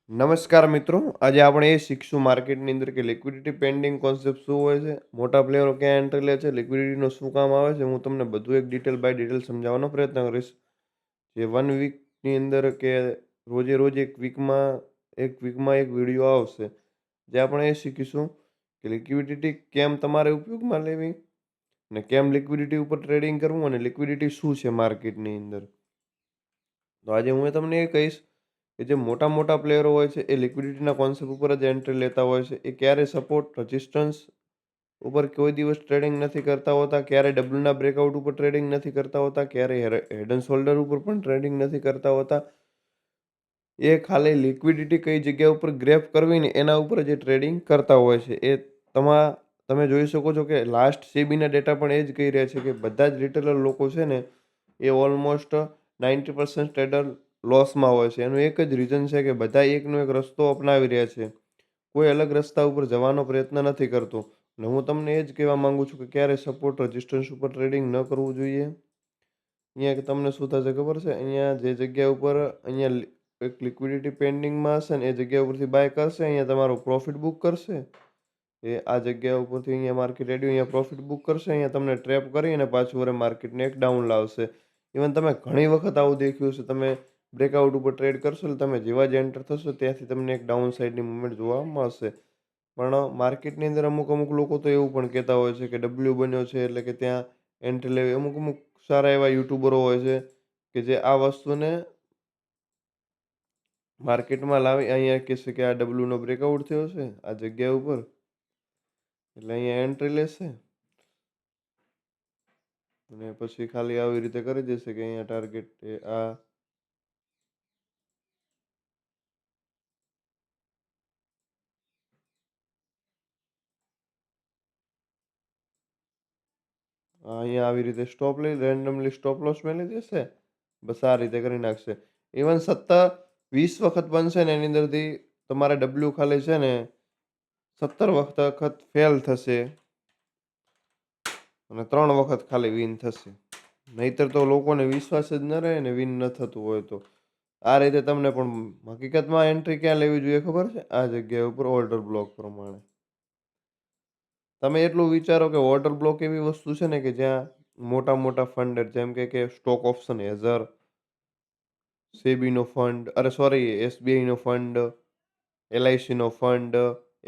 નમસ્કાર મિત્રો, આજે આપણે એ શીખશું માર્કેટની અંદર કે લિક્વિડિટી પેન્ડિંગ કોન્સેપ્ટ શું હોય છે, મોટા પ્લેયરો ક્યાં એન્ટ્રી લે છે, લિક્વિડિટીનો શું કામ આવે છે. હું તમને બધું એક ડિટેલ બાય ડિટેલ સમજાવવાનો પ્રયત્ન કરીશ. જે 1 વીકની અંદર કે રોજે રોજ એક વીકમાં એક વિડીયો આવશે, જે આપણે એ શીખીશું કે લિક્વિડિટી કેમ તમારે ઉપયોગમાં લેવી અને કેમ લિક્વિડિટી ઉપર ટ્રેડિંગ કરવું અને લિક્વિડિટી શું છે માર્કેટની અંદર. તો આજે હું તમને એ કહીશ કે જે મોટા મોટા પ્લેયરો હોય છે એ લિક્વિડિટીના કોન્સેપ્ટ ઉપર જ એન્ટ્રી લેતા હોય છે. એ ક્યારે સપોર્ટ રજિસ્ટન્સ ઉપર કોઈ દિવસ ટ્રેડિંગ નથી કરતા હોતા, ક્યારે ડબલના બ્રેકઆઉટ ઉપર ટ્રેડિંગ નથી કરતા હોતા, ક્યારે હેડ એન્ડ શોલ્ડર ઉપર પણ ટ્રેડિંગ નથી કરતા હોતા. એ ખાલી લિક્વિડિટી કઈ જગ્યા ઉપર ગ્રેપ કરવી ને એના ઉપર જે ટ્રેડિંગ કરતા હોય છે. તમે જોઈ શકો છો કે લાસ્ટ સીબીના ડેટા પણ એ જ કહી રહ્યા છે કે બધા જ રિટેલર લોકો છે ને એ ઓલમોસ્ટ 90% ટ્રેડર લોસમાં હોય છે. એનું એક જ રીઝન છે કે બધા એકનો એક રસ્તો અપનાવી રહ્યા છે. કોઈ અલગ રસ્તા ઉપર જવાનો પ્રયત્ન નથી કરતો. અને હું તમને એ જ કહેવા માંગુ છું કે ક્યારે સપોર્ટ રજિસ્ટન્સ ઉપર ટ્રેડિંગ ન કરવું જોઈએ. અહીંયા તમને શું થશે ખબર છે? અહીંયા જે જગ્યા ઉપર એક લિક્વિડિટી પેન્ડિંગમાં હશે ને એ જગ્યા ઉપરથી બાય કરશે, અહીંયા તમારો પ્રોફિટ બુક કરશે. એ આ જગ્યા ઉપરથી અહીંયા માર્કેટ રેડી અહીંયા પ્રોફિટ બુક કરશે, અહીંયા તમને ટ્રેપ કરી અને પાછું વરે માર્કેટને એક ડાઉન લાવશે. ઇવન તમે ઘણી વખત આવું દેખ્યું છે. તમે બ્રેકઆઉટ ઉપર ટ્રેડ કરશો એટલે તમે જેવા જ એન્ટર થશો ત્યાંથી તમને એક ડાઉન સાઇડની મૂવમેન્ટ જોવા મળશે. પણ માર્કેટની અંદર અમુક અમુક લોકો તો એવું પણ કહેતા હોય છે કે ડબલ્યુ બન્યો છે એટલે કે ત્યાં એન્ટ્રી લેવી. અમુક અમુક સારા એવા યુટ્યુબરો હોય છે કે જે આ વસ્તુને માર્કેટમાં લાવી અહીંયા કહેશે કે આ ડબલ્યુનો બ્રેકઆઉટ થયો છે આ જગ્યા ઉપર, એટલે અહીંયા એન્ટ્રી લેશે અને પછી ખાલી આવી રીતે કરી દેશે કે અહીંયા ટાર્ગેટ અહીંયા આવી રીતે સ્ટોપ લઈ રેન્ડમલી સ્ટોપ લોસ મેળવી દેશે. બસ આ રીતે કરી નાખશે. ઇવન 20 વખત બનશે ને એની અંદરથી તમારે ડબલ્યુ ખાલી છે ને 17 વખત ફેલ થશે અને 3 વખત ખાલી વિન થશે. નહીતર તો લોકોને વિશ્વાસ જ ન રહે ને વિન ન થતું હોય તો. આ રીતે તમને પણ હકીકતમાં એન્ટ્રી ક્યાં લેવી જોઈએ ખબર છે? આ જગ્યા ઉપર ઓર્ડર બ્લોક પ્રમાણે. તમે એટલું વિચારો કે ઓર્ડર બ્લોક એવી વસ્તુ છે ને કે જ્યાં મોટા મોટા ફંડ જેમ કે સ્ટોક ઓપ્શન હેઝર, સેબીનો ફંડ, અરે સોરી એસબીઆઈનો ફંડ, એલઆઈસીનો ફંડ,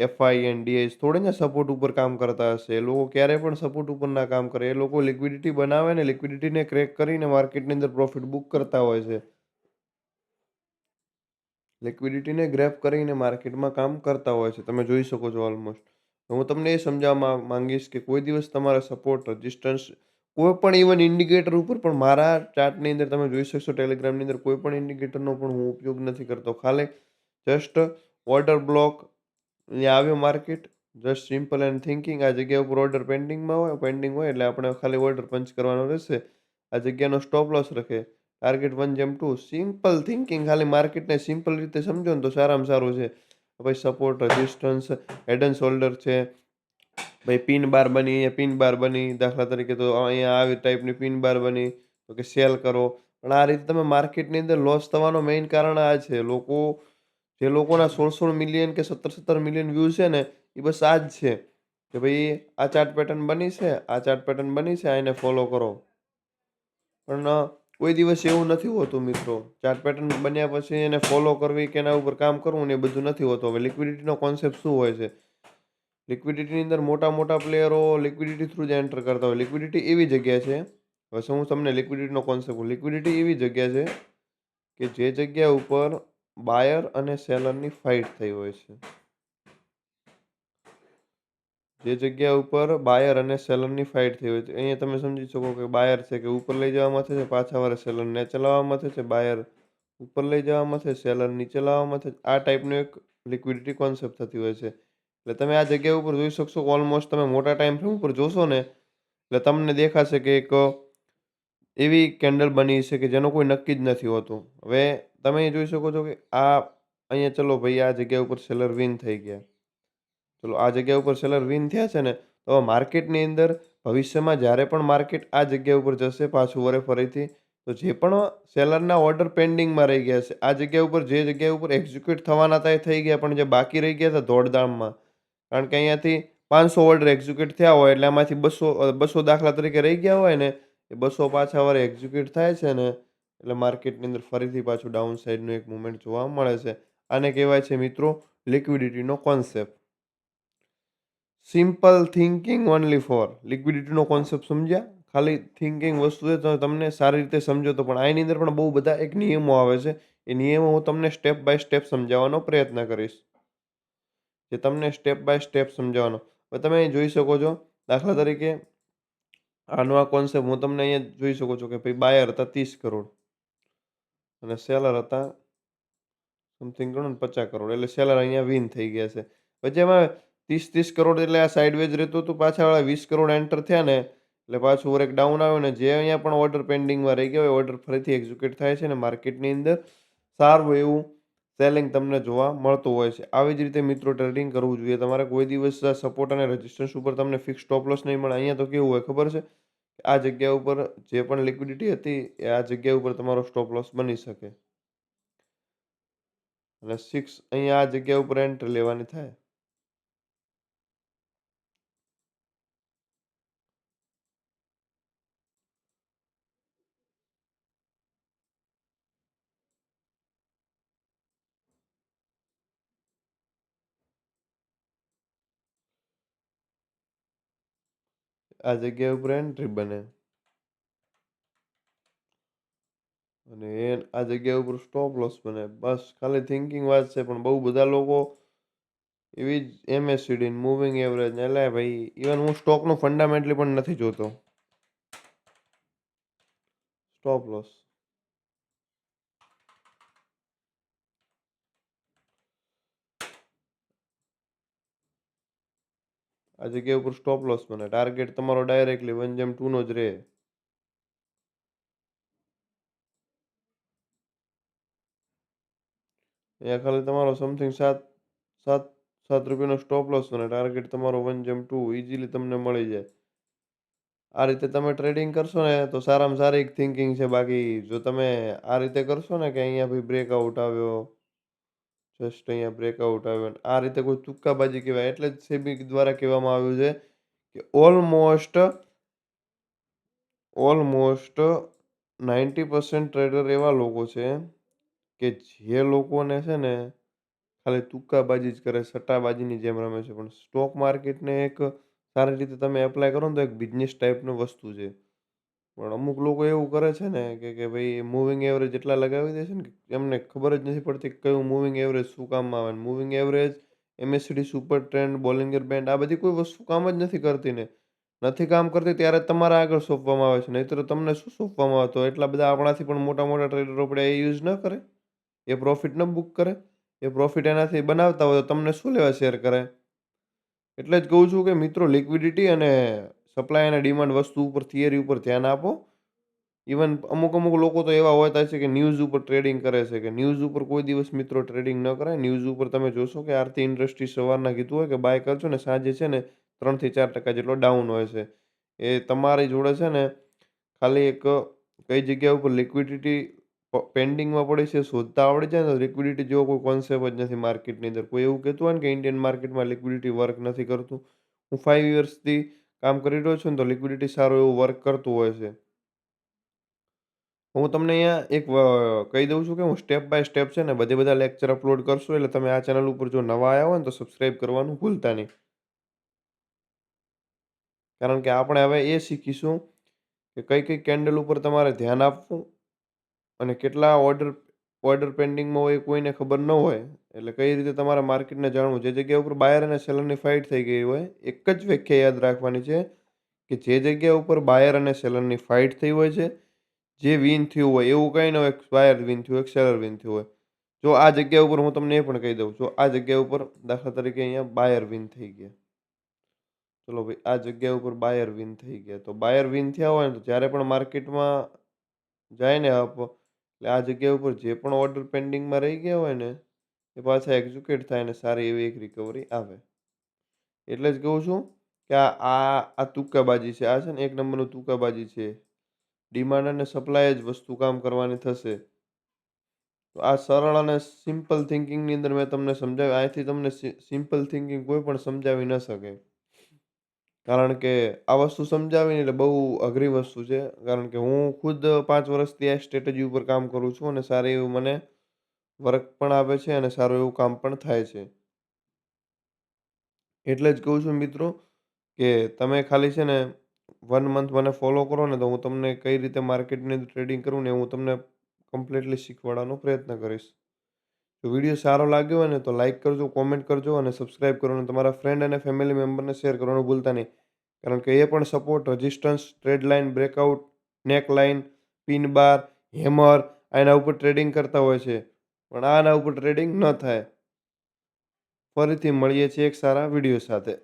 એફઆઈએનડીએસ થોડી ને સપોર્ટ ઉપર કામ કરતા હશે. એ લોકો ક્યારેય પણ સપોર્ટ ઉપર ના કામ કરે. એ લોકો લિક્વિડિટી બનાવે ને લિક્વિડિટીને ક્રેક કરીને માર્કેટની અંદર પ્રોફિટ બુક કરતા હોય છે. લિક્વિડિટીને ગ્રેપ કરીને માર્કેટમાં કામ કરતા હોય છે. તમે જોઈ શકો છો ઓલમોસ્ટ. હું તમને એ સમજાવવા માંગીશ કે કોઈ દિવસ તમારા સપોર્ટ રજિસ્ટન્સ કોઈ પણ ઇવન ઇન્ડિકેટર ઉપર પણ મારા ચાર્ટની અંદર તમે જોઈ શકશો ટેલિગ્રામની અંદર કોઈ પણ ઇન્ડિકેટરનો પણ હું ઉપયોગ નથી કરતો. ખાલી જસ્ટ ઓર્ડર બ્લોક અહીંયા આવ્યો market just simple and thinking આ જગ્યા ઉપર ઓર્ડર પેન્ડિંગ હોય એટલે આપણે ખાલી ઓર્ડર પંચ કરવાનો રહેશે. આ જગ્યાનો સ્ટોપ લોસ રખે ટાર્ગેટ 1 જેમ 2 સિમ્પલ થિંકિંગ ખાલી માર્કેટને સિમ્પલ રીતે સમજો ને તો સારામાં સારું છે. ભાઈ support resistance head and shoulder છે. ભાઈ પિન બાર બની અહીંયા પિન બાર બની દાખલા તરીકે તો અહીંયા આવી ટાઈપની પિન બાર બની તો કે સેલ કરો. પણ આ રીતે તમે માર્કેટની અંદર લોસ થવાનો મેઇન કારણ આ છે. જે લોકોના 16 મિલિયન કે 17 મિલિયન વ્યૂ છે ને એ બસ આ જ છે કે ભાઈ આ ચાર્ટ પેટર્ન બની છે, આ ચાર્ટ પેટર્ન બની છે, આ એને ફોલો કરો. પણ કોઈ દિવસ એવું નથી હોતું મિત્રો. ચાર્ટ પેટર્ન બન્યા પછી એને ફોલો કરવી કે એના ઉપર કામ કરવું ને એ બધું નથી હોતું. હવે લિક્વિડિટીનો કોન્સેપ્ટ શું હોય છે? લિક્વિડિટીની અંદર મોટા મોટા પ્લેયરો લિક્વિડિટી થ્રુ જ એન્ટર કરતા હોય. લિક્વિડિટી એવી જગ્યા છે, હવે હું તમને લિક્વિડિટીનો કોન્સેપ્ટ લિક્વિડિટી એવી જગ્યા છે કે જે જગ્યા ઉપર બાયર અને સેલરની ફાઇટ થઈ હોય છે. જે જગ્યા ઉપર બાયર અને સેલરની ફાઇટ થઈ હોય છે. અહીંયા તમે સમજી શકો કે બાયર છે કે ઉપર લઈ જવામાં છે, પાછા વાળા સેલર નીચે લાવવામાં છે, બાયર ઉપર લઈ જવામાં છે, સેલર નીચે લાવવામાં છે. આ ટાઈપનો એક લિક્વિડિટી કોન્સેપ્ટ થતી હોય છે. એટલે તમે આ જગ્યા ઉપર જોઈ શકશો ઓલમોસ્ટ તમે મોટા ટાઈમ ફ્રેમ ઉપર જોશો ને એટલે તમને દેખાશે કે એક એવી કેન્ડલ બની છે કે જેનો કોઈ નક્કી જ નથી હોતું. હવે તમે જોઈ શકો છો કે અહીંયા ચલો ભાઈ આ જગ્યા ઉપર સેલર વિન થઈ ગયા. ચલો આ જગ્યા ઉપર સેલર વિન થયા છે ને તો માર્કેટની અંદર ભવિષ્યમાં જ્યારે પણ માર્કેટ આ જગ્યા ઉપર જશે પાછું વરે ફરીથી તો જે પણ સેલરના ઓર્ડર પેન્ડિંગમાં રહી ગયા છે, આ જગ્યા ઉપર જે જગ્યા ઉપર એક્ઝિક્યુટ થવાના હતા એ થઈ ગયા, પણ જે બાકી રહી ગયા હતા દોડધામમાં, કારણ કે અહીંયાથી 500 ઓર્ડર એક્ઝિક્યુટ થયા હોય એટલે આમાંથી 200 દાખલા તરીકે રહી ગયા હોય ને, એ 200 પાછા વાર એક્ઝિક્યુટ થાય છે ને, એટલે માર્કેટની અંદર ફરીથી પાછું ડાઉન સાઈડનું એક મુવમેન્ટ જોવા મળે છે. આને કહેવાય છે મિત્રો લિક્વિડિટીનો concept. Simple thinking only for લિક્વિડિટીનો કોન્સેપ્ટ સમજ્યા? ખાલી થિંકિંગ વસ્તુ છે તો તમને સારી રીતે સમજો તો, પણ આની અંદર પણ બહુ બધા એક નિયમો આવે છે. એ નિયમો હું તમને સ્ટેપ બાય સ્ટેપ સમજાવવાનો પ્રયત્ન કરીશ. જે તમને સ્ટેપ બાય સ્ટેપ સમજાવવાનો. હવે તમે અહીં જોઈ શકો છો, દાખલા તરીકે આનો આ કોન્સેપ્ટ હું તમને અહીંયા જોઈ શકો છો કે ભાઈ બાયર હતા 30 કરોડ અને સેલર હતા સમથિંગ ગણો ને 50 કરોડ, એટલે સેલર અહીંયા વિન થઈ ગયા છે. પછી એમાં 30 કરોડ એટલે આ સાઇડવેઝ રહેતું હતું, પાછા વાળા 20 કરોડ એન્ટર થયા ને એટલે પાછું ઓર એક ડાઉન આવ્યો ને જે અહીંયા પણ ઓર્ડર પેન્ડિંગમાં રહી ગયો હોય ઓર્ડર ફરીથી એક્ઝિક્યુટ થાય છે ને માર્કેટની અંદર સારું એવું સેલિંગ તમને જોવા મળતું હોય છે. આવી જ રીતે મિત્રો ટ્રેડિંગ કરવું જોઈએ તમારે. કોઈ દિવસ સપોર્ટ અને રેઝિસ્ટન્સ ઉપર તમને ફિક્સ સ્ટોપ લોસ નહીં મળે. અહીંયા તો કેવું હોય ખબર છે, આ જગ્યા ઉપર જે પણ લિક્વિડિટી હતી એ આ જગ્યા ઉપર તમારો સ્ટોપ લોસ બની શકે અને 6 અહીંયા આ જગ્યા ઉપર એન્ટ્રી લેવાની થાય. આ જગ્યા ઉપર એન્ટ્રી બને અને આ જગ્યા ઉપર સ્ટોપ લોસ બને. બસ ખાલી થિંકિંગ વાત છે, પણ બહુ બધા લોકો એવી જ એમએસસીડી મૂવિંગ એવરેજ ને એટલે ભાઈ ઇવન હું સ્ટોકનું ફંડામેન્ટલી પણ નથી જોતો. સ્ટોપ લોસ આ જગ્યા ઉપર સ્ટોપ લોસ બને. ટાર્ગેટ તમારો ડાયરેક્ટલી 1/2 નો જ રહે. અહીંયા ખાલી તમારો સમથિંગ 7 રૂપિયાનો સ્ટોપ લોસ બને. ટાર્ગેટ તમારો 1/2 ઇઝીલી તમને મળી જાય. આ રીતે તમે ટ્રેડિંગ કરશો ને તો સારામાં સારી એક થિંકિંગ છે. બાકી જો તમે આ રીતે કરશો ને કે અહીંયા ભાઈ બ્રેકઆઉટ આવ્યો, જસ્ટ અહીંયા બ્રેકઆઉટ આવ્યો ને આ રીતે કોઈ તુક્કાબાજી કહેવાય. એટલે જ સેબી દ્વારા કહેવામાં આવ્યું છે કે ઓલમોસ્ટ 90% ટ્રેડર એવા લોકો છે કે જે લોકોને છે ને ખાલી તુક્કાબાજી જ કરે, સટ્ટાબાજીની જેમ રમે છે. પણ સ્ટોક માર્કેટને એક સારી રીતે તમે એપ્લાય કરો ને તો એક બિઝનેસ ટાઈપનું વસ્તુ છે. પણ અમુક લોકો એવું કરે છે ને કે ભાઈ મૂવિંગ એવરેજ એટલા લગાવી દે છે ને કે એમને ખબર જ નથી પડતી કે કયું મૂવિંગ એવરેજ શું કામમાં આવે. Moving average, MSCD super trend, Bollinger band આ બધી કોઈ વસ્તુ કામ જ નથી કરતી ને. નથી કામ કરતી ત્યારે જ તમારા આગળ સોંપવામાં આવે છે. નહીંતર તમને શું સોંપવામાં આવે? તો એટલા બધા આપણાથી પણ મોટા મોટા ટ્રેડરો પડ્યા એ યુઝ ન કરે, એ પ્રોફિટ ન બુક કરે, એ પ્રોફિટ એનાથી બનાવતા હોય તો તમને શું લેવા શેર કરે? એટલે જ કહું છું કે મિત્રો લિક્વિડિટી અને સપ્લાય અને ડિમાન્ડ વસ્તુ ઉપર થિયરી ઉપર ધ્યાન આપો. ઇવન અમુક અમુક લોકો તો એવા હોતા છે કે ન્યૂઝ ઉપર ટ્રેડિંગ કરે છે, કે ન્યૂઝ ઉપર કોઈ દિવસ મિત્રો ટ્રેડિંગ ન કરાય. ન્યૂઝ ઉપર તમે જોશો કે આરતી ઇન્ડસ્ટ્રી સવારના કીધું હોય કે બાય કરજો ને સાંજે છે ને 3 થી 4% જેટલો ડાઉન હોય છે. એ તમારી જોડે છે ને ખાલી એક કઈ જગ્યા ઉપર લિક્વિડિટી પેન્ડિંગમાં પડી છે શોધતા આવડી જાય ને તો લિક્વિડિટી જેવો કોઈ કોન્સેપ્ટ જ નથી માર્કેટની અંદર. કોઈ એવું કહેતું હોય ને કે ઇન્ડિયન માર્કેટમાં લિક્વિડિટી વર્ક નથી કરતું. હું 5 યર્સથી કામ કરી રહ્યો છું ને તો લિક્વિડિટી સારું એવું વર્ક કરતું હોય છે. હું તમને અહીંયા એક કહી દઉં છું કે હું સ્ટેપ બાય સ્ટેપ છે ને બધા લેક્ચર અપલોડ કરશું. એટલે તમે આ ચેનલ ઉપર જો નવા આવ્યા હોય ને તો સબસ્ક્રાઈબ કરવાનું ભૂલતા નહીં. કારણ કે આપણે હવે એ શીખીશું કે કઈ કઈ કેન્ડલ ઉપર તમારે ધ્યાન આપવું અને કેટલા ઓર્ડર પેન્ડિંગમાં હોય એ કોઈને ખબર ન હોય. એટલે કઈ રીતે તમારા માર્કેટને જાણવું. જે જગ્યા ઉપર બાયર અને સેલરની ફાઇટ થઈ ગઈ હોય એક જ વ્યાખ્યા યાદ રાખવાની છે કે જે જગ્યા ઉપર બાયર અને સેલરની ફાઇટ થઈ હોય છે, જે વિન થયું હોય એવું કંઈ ન હોય બાયર વિન થયું હોય સેલર વિન થયું હોય. જો આ જગ્યા ઉપર હું તમને એ પણ કહી દઉં, જો આ જગ્યા ઉપર દાખલા તરીકે અહીંયા બાયર વિન થઈ ગયા, ચલો ભાઈ આ જગ્યા ઉપર બાયર વિન થઈ ગયા, તો બાયર વિન થયા હોય ને તો જ્યારે પણ માર્કેટમાં જાય ને અપ, એટલે આ જગ્યા ઉપર જે પણ ઓર્ડર પેન્ડિંગમાં રહી ગયા હોય ને એ પાછા એક્ઝિક્યુટ થાય ને સારી એવી એક રિકવરી આવે. એટલે જ કહું છું કે આ આ આ તુક્કાબાજી છે. આ છે ને એક નંબરનું તુક્કાબાજી છે. ડિમાન્ડ અને સપ્લાય જ વસ્તુ કામ કરવાની થશે. તો આ સરળ અને સિમ્પલ થિંકિંગની અંદર મેં તમને સમજાવ્યું. અહીંથી તમને સિમ્પલ થિંકિંગ કોઈ પણ સમજાવી ન શકે. કારણ કે આ વસ્તુ સમજાવીને એટલે બહુ અઘરી વસ્તુ છે. કારણ કે હું ખુદ 5 વર્ષથી આ સ્ટ્રેટેજી ઉપર કામ કરું છું અને સારી એવું મને વર્ક પણ આપે છે અને સારું એવું કામ પણ થાય છે. એટલે જ કહું છું મિત્રો કે તમે ખાલી છે ને 1 મંથ મને ફોલો કરો ને તો હું તમને કઈ રીતે માર્કેટની અંદર ટ્રેડિંગ કરવું ને હું તમને કમ્પ્લીટલી શીખવાડવાનો પ્રયત્ન કરીશ. જો વિડીયો સારો લાગ્યો હોય ને તો લાઈક કરજો, કોમેન્ટ કરજો અને સબસ્ક્રાઈબ કરવાનું તમારા ફ્રેન્ડ અને ફેમિલી મેમ્બરને શેર કરવાનું ભૂલતા નહીં. કારણ કે એ પણ support, resistance, trade line, breakout, નેક લાઇન, પિન બાર, હેમર આના ઉપર ટ્રેડિંગ કરતા હોય છે. પણ આના ઉપર ટ્રેડિંગ ન થાય. ફરીથી મળીએ છીએ એક સારા વિડીયો સાથે.